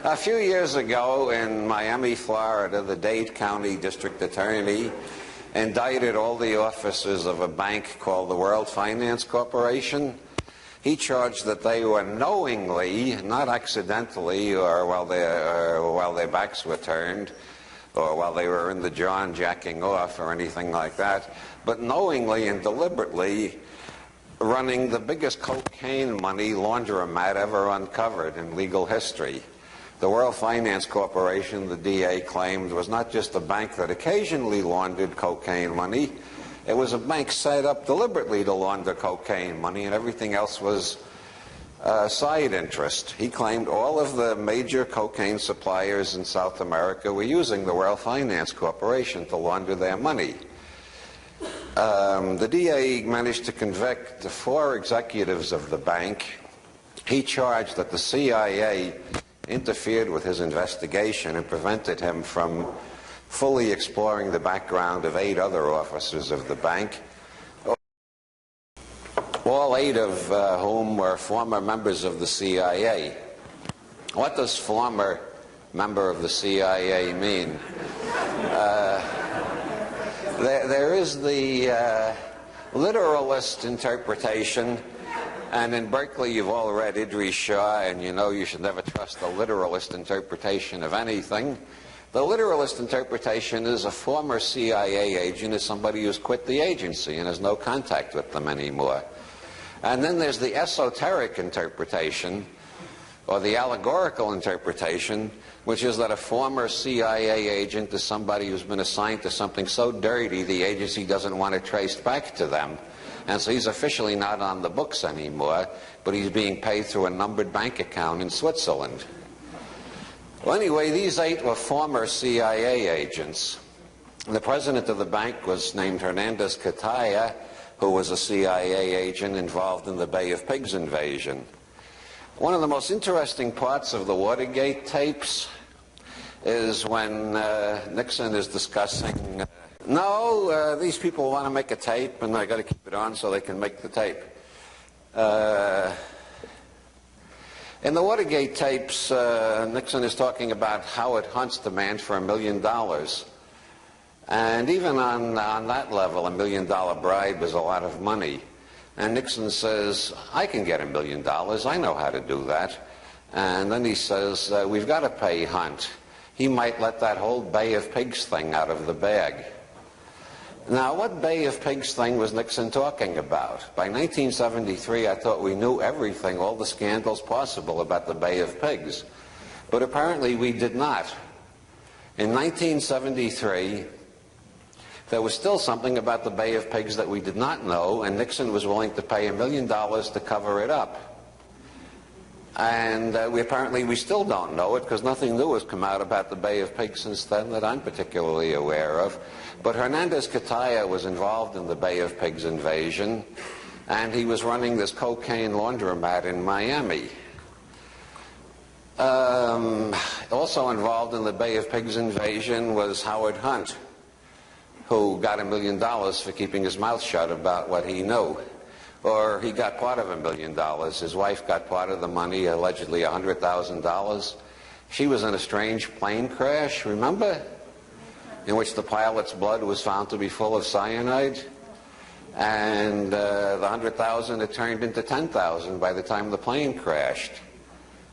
A few years ago in Miami, Florida, the Dade County District Attorney indicted all the officers of a bank called the World Finance Corporation. He charged that they were knowingly, not accidentally, or while their backs were turned, or while they were in the John jacking off or anything like that, but knowingly and deliberately running the biggest cocaine money laundromat ever uncovered in legal history. The World Finance Corporation, the DA claimed, was not just a bank that occasionally laundered cocaine money. It was a bank set up deliberately to launder cocaine money, and everything else was side interest. He claimed all of the major cocaine suppliers in South America were using the World Finance Corporation to launder their money. The DA managed to convict 4 executives of the bank. He charged that the CIA interfered with his investigation and prevented him from fully exploring the background of 8 other officers of the bank, all 8 of whom were former members of the CIA. What does former member of the CIA mean? There is the literalist interpretation, and in Berkeley you've all read Idries Shah, and you know you should never trust the literalist interpretation of anything. The literalist interpretation is a former CIA agent is somebody who's quit the agency and has no contact with them anymore. And then there's the esoteric interpretation, or the allegorical interpretation, which is that a former CIA agent is somebody who's been assigned to something so dirty the agency doesn't want it traced back to them. And so he's officially not on the books anymore, but he's being paid through a numbered bank account in Switzerland. Well, anyway, these 8 were former CIA agents. The president of the bank was named Hernandez Cataya, who was a CIA agent involved in the Bay of Pigs invasion. One of the most interesting parts of the Watergate tapes is when Nixon is discussing, these people want to make a tape and I got to keep it on so they can make the tape. In the Watergate tapes, Nixon is talking about Howard Hunt's demand for $1 million. And even on that level, $1 million bribe is a lot of money. And Nixon says, I can get $1 million. I know how to do that. And then he says, we've got to pay Hunt. He might let that whole Bay of Pigs thing out of the bag. Now, what Bay of Pigs thing was Nixon talking about? By 1973, I thought we knew everything, all the scandals possible about the Bay of Pigs. But apparently we did not. In 1973, there was still something about the Bay of Pigs that we did not know, and Nixon was willing to pay $1 million to cover it up. And we still don't know it, because nothing new has come out about the Bay of Pigs since then that I'm particularly aware of. But Hernandez Cataya was involved in the Bay of Pigs invasion, and he was running this cocaine laundromat in Miami. Also involved in the Bay of Pigs invasion was Howard Hunt, who got $1 million for keeping his mouth shut about what he knew. Or he got part of $1 million. His wife got part of the money, allegedly $100,000. She was in a strange plane crash, remember? In which the pilot's blood was found to be full of cyanide. And the $100,000 had turned into $10,000 by the time the plane crashed.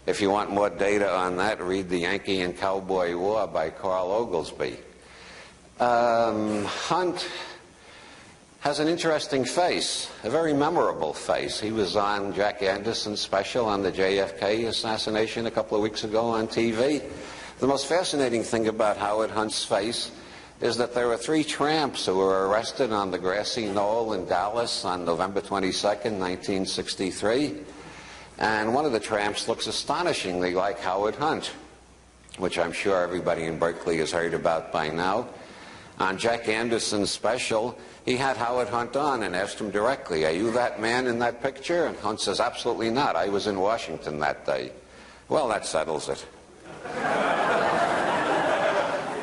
If you want more data on that, read The Yankee and Cowboy War by Carl Oglesby. Hunt has an interesting face, a very memorable face. He was on Jack Anderson's special on the JFK assassination a couple of weeks ago on TV. The most fascinating thing about Howard Hunt's face is that there were 3 tramps who were arrested on the grassy knoll in Dallas on November 22nd, 1963. And one of the tramps looks astonishingly like Howard Hunt, which I'm sure everybody in Berkeley has heard about by now. On Jack Anderson's special, he had Howard Hunt on and asked him directly, are you that man in that picture? And Hunt says, absolutely not. I was in Washington that day. Well, that settles it.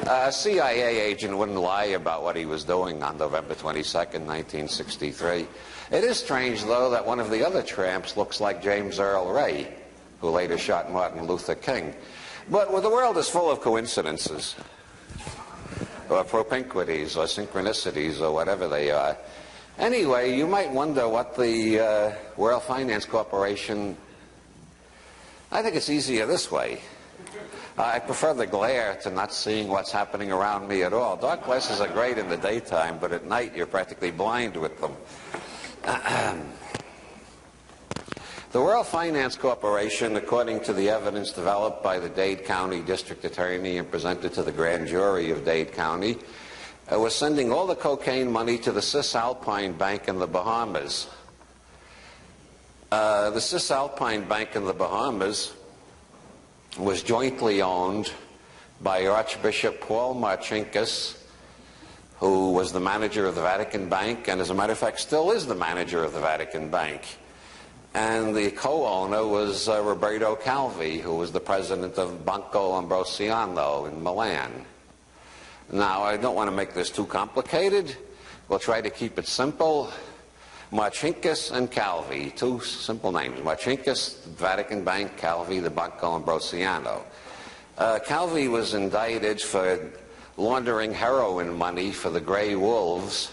A CIA agent wouldn't lie about what he was doing on November 22nd, 1963. It is strange, though, that one of the other tramps looks like James Earl Ray, who later shot Martin Luther King. But well, the world is full of coincidences, or propinquities, or synchronicities, or whatever they are. Anyway, you might wonder what the World Finance Corporation... I think it's easier this way. I prefer the glare to not seeing what's happening around me at all. Dark glasses are great in the daytime, but at night you're practically blind with them. The World Finance Corporation, according to the evidence developed by the Dade County District Attorney and presented to the grand jury of Dade County, was sending all the cocaine money to the Cisalpine Bank in the Bahamas. The Cisalpine Bank in the Bahamas was jointly owned by Archbishop Paul Marcinkus, who was the manager of the Vatican Bank, and as a matter of fact still is the manager of the Vatican Bank. And the co-owner was Roberto Calvi, who was the president of Banco Ambrosiano in Milan. Now, I don't want to make this too complicated. We'll try to keep it simple. Marcinkus and Calvi, two simple names. Marcinkus, Vatican Bank; Calvi, the Banco Ambrosiano. Calvi was indicted for laundering heroin money for the Grey Wolves.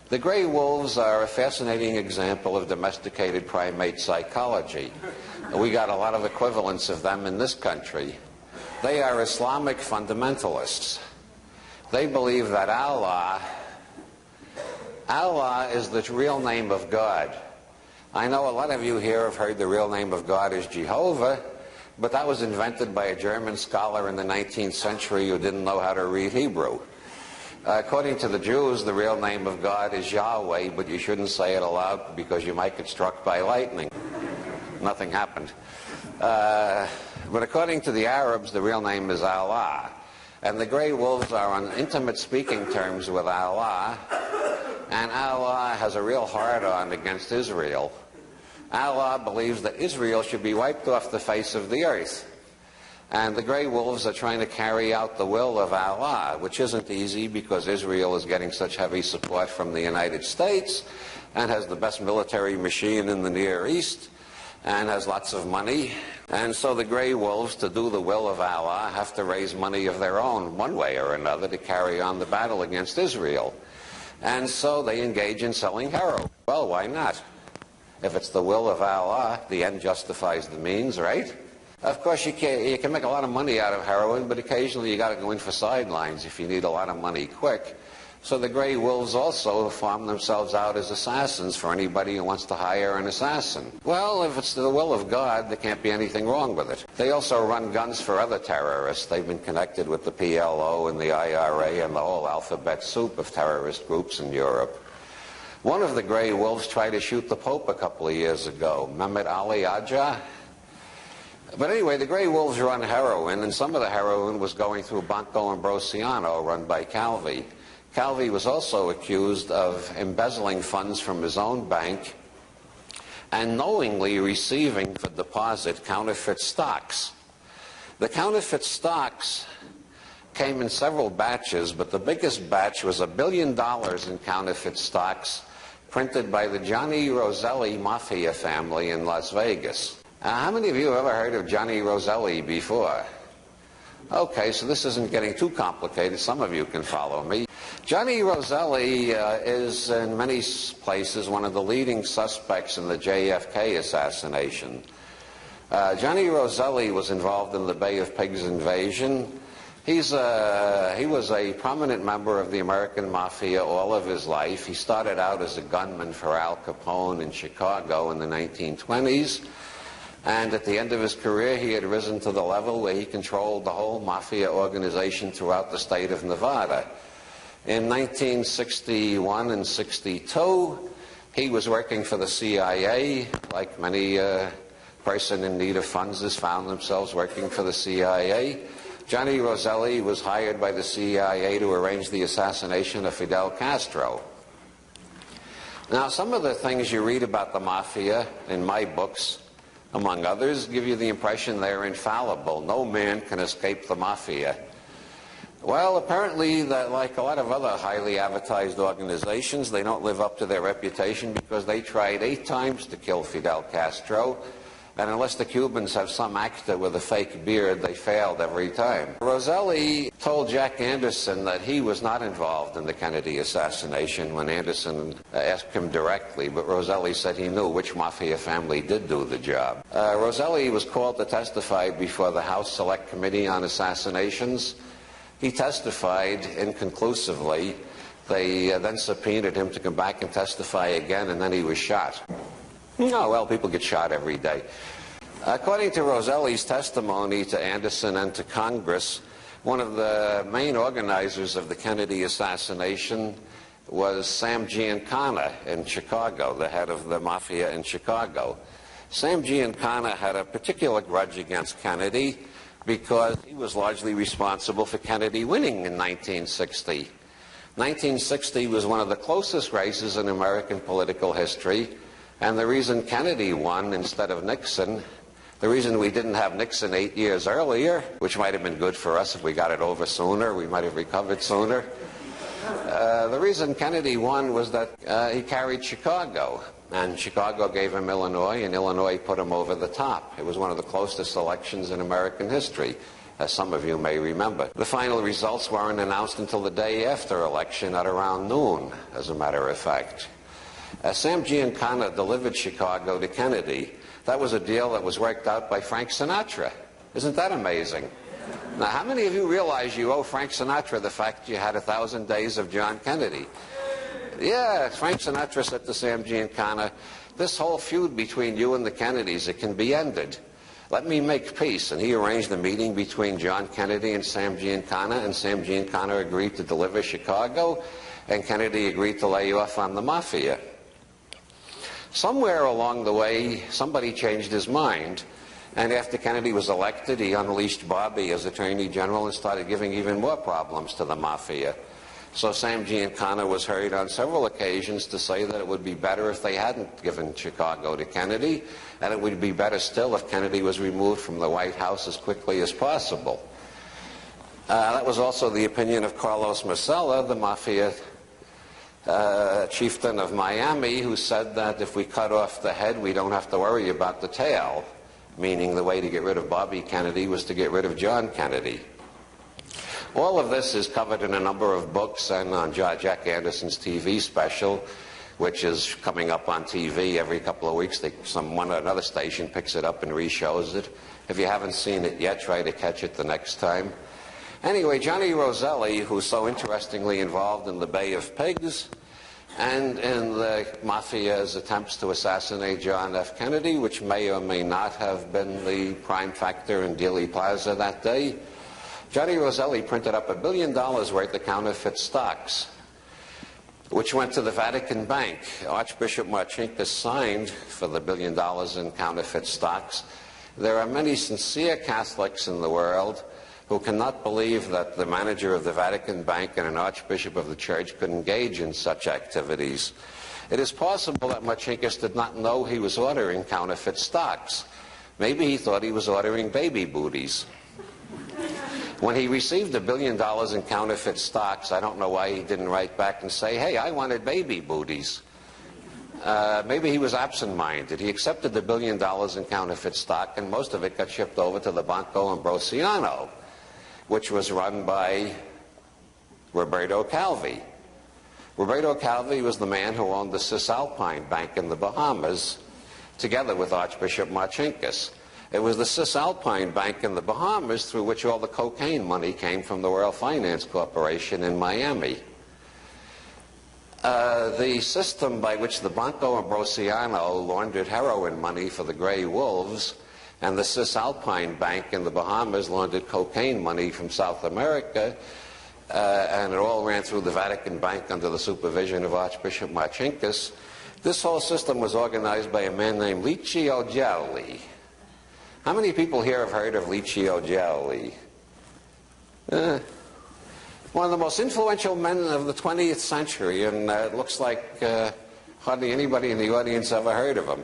The Grey Wolves are a fascinating example of domesticated primate psychology. We got a lot of equivalents of them in this country. They are Islamic fundamentalists. They believe that Allah is the real name of God. I know a lot of you here have heard the real name of God is Jehovah, but that was invented by a German scholar in the 19th century who didn't know how to read Hebrew. According to the Jews, the real name of God is Yahweh, but you shouldn't say it aloud because you might get struck by lightning. Nothing happened. But according to the Arabs, the real name is Allah. And the Grey Wolves are on intimate speaking terms with Allah, and Allah has a real hard-on against Israel. Allah believes that Israel should be wiped off the face of the earth. And the Grey Wolves are trying to carry out the will of Allah, which isn't easy because Israel is getting such heavy support from the United States and has the best military machine in the Near East and has lots of money. And so the Grey Wolves, to do the will of Allah, have to raise money of their own one way or another to carry on the battle against Israel. And so they engage in selling heroin. Well, why not? If it's the will of Allah, the end justifies the means, right? Of course, you can make a lot of money out of heroin, but occasionally you got to go in for sidelines if you need a lot of money quick. So the Grey Wolves also farm themselves out as assassins for anybody who wants to hire an assassin. Well, if it's the will of God, there can't be anything wrong with it. They also run guns for other terrorists. They've been connected with the PLO and the IRA and the whole alphabet soup of terrorist groups in Europe. One of the Grey Wolves tried to shoot the Pope a couple of years ago, Mehmet Ali Agca. But anyway, the Grey Wolves run heroin, and some of the heroin was going through Banco Ambrosiano, run by Calvi. Calvi was also accused of embezzling funds from his own bank and knowingly receiving for deposit counterfeit stocks. The counterfeit stocks came in several batches, but the biggest batch was $1 billion in counterfeit stocks printed by the Gianni Roselli mafia family in Las Vegas. How many of you have ever heard of Gianni Roselli before? Okay, so this isn't getting too complicated. Some of you can follow me. Gianni Roselli is, in many places, one of the leading suspects in the JFK assassination. Gianni Roselli was involved in the Bay of Pigs invasion. He was a prominent member of the American Mafia all of his life. He started out as a gunman for Al Capone in Chicago in the 1920s. And at the end of his career, he had risen to the level where he controlled the whole mafia organization throughout the state of Nevada. In 1961 and 62, he was working for the CIA. Like many person in need of funds has found themselves working for the CIA. Gianni Roselli was hired by the CIA to arrange the assassination of Fidel Castro. Now, some of the things you read about the mafia in my books, among others, give you the impression they're infallible. No man can escape the mafia. Well, apparently, like a lot of other highly advertised organizations, they don't live up to their reputation because they tried 8 times to kill Fidel Castro, And unless the Cubans have some actor with a fake beard, they failed every time. Roselli told Jack Anderson that he was not involved in the Kennedy assassination when Anderson asked him directly, but Roselli said he knew which mafia family did do the job. Roselli was called to testify before the House Select Committee on Assassinations. He testified inconclusively. They then subpoenaed him to come back and testify again, and then he was shot. Oh, well, people get shot every day. According to Roselli's testimony to Anderson and to Congress, one of the main organizers of the Kennedy assassination was Sam Giancana in Chicago, the head of the mafia in Chicago. Sam Giancana had a particular grudge against Kennedy because he was largely responsible for Kennedy winning in 1960. 1960 was one of the closest races in American political history. And the reason Kennedy won instead of Nixon, the reason we didn't have Nixon 8 years earlier, which might have been good for us if we got it over sooner, we might have recovered sooner. The reason Kennedy won was that he carried Chicago, and Chicago gave him Illinois, and Illinois put him over the top. It was one of the closest elections in American history, as some of you may remember. The final results weren't announced until the day after election at around noon, as a matter of fact. Sam Giancana delivered Chicago to Kennedy. That was a deal that was worked out by Frank Sinatra. Isn't that amazing? Now, how many of you realize you owe Frank Sinatra the fact you had 1,000 days of John Kennedy? Yeah, Frank Sinatra said to Sam Giancana, this whole feud between you and the Kennedys, it can be ended. Let me make peace. And he arranged a meeting between John Kennedy and Sam Giancana agreed to deliver Chicago, and Kennedy agreed to lay off on the mafia. Somewhere along the way, somebody changed his mind, and after Kennedy was elected, he unleashed Bobby as Attorney General and started giving even more problems to the mafia. So Sam Giancana was heard on several occasions to say that it would be better if they hadn't given Chicago to Kennedy, and it would be better still if Kennedy was removed from the White House as quickly as possible. That was also the opinion of Carlos Marcella, the mafia chieftain of Miami, who said that if we cut off the head, we don't have to worry about the tail, meaning the way to get rid of Bobby Kennedy was to get rid of John Kennedy. All of this is covered in a number of books and on Jack Anderson's TV special, which is coming up on TV every couple of weeks. Another station picks it up and re-shows it. If you haven't seen it yet, try to catch it the next time. Anyway, Johnny Roselli, who's so interestingly involved in the Bay of Pigs and in the mafia's attempts to assassinate John F. Kennedy, which may or may not have been the prime factor in Dealey Plaza that day, Johnny Roselli printed up $1 billion worth of counterfeit stocks, which went to the Vatican Bank. Archbishop Marcinkus signed for the $1 billion in counterfeit stocks. There are many sincere Catholics in the world who cannot believe that the manager of the Vatican Bank and an archbishop of the church could engage in such activities. It is possible that Marcinkus did not know he was ordering counterfeit stocks. Maybe he thought he was ordering baby booties. When he received $1 billion in counterfeit stocks, I don't know why he didn't write back and say, hey, I wanted baby booties. Maybe he was absent-minded. He accepted the $1 billion in counterfeit stock, and most of it got shipped over to the Banco Ambrosiano, which was run by Roberto Calvi. Roberto Calvi was the man who owned the Cisalpine Bank in the Bahamas, together with Archbishop Marcinkus. It was the Cisalpine Bank in the Bahamas through which all the cocaine money came from the World Finance Corporation in Miami. The system by which the Banco Ambrosiano laundered heroin money for the Grey Wolves and the Cisalpine Bank in the Bahamas laundered cocaine money from South America, and it all ran through the Vatican Bank under the supervision of Archbishop Marcinkus. This whole system was organized by a man named Licio Gelli. How many people here have heard of Licio Gelli? One of the most influential men of the 20th century, and it looks like hardly anybody in the audience ever heard of him.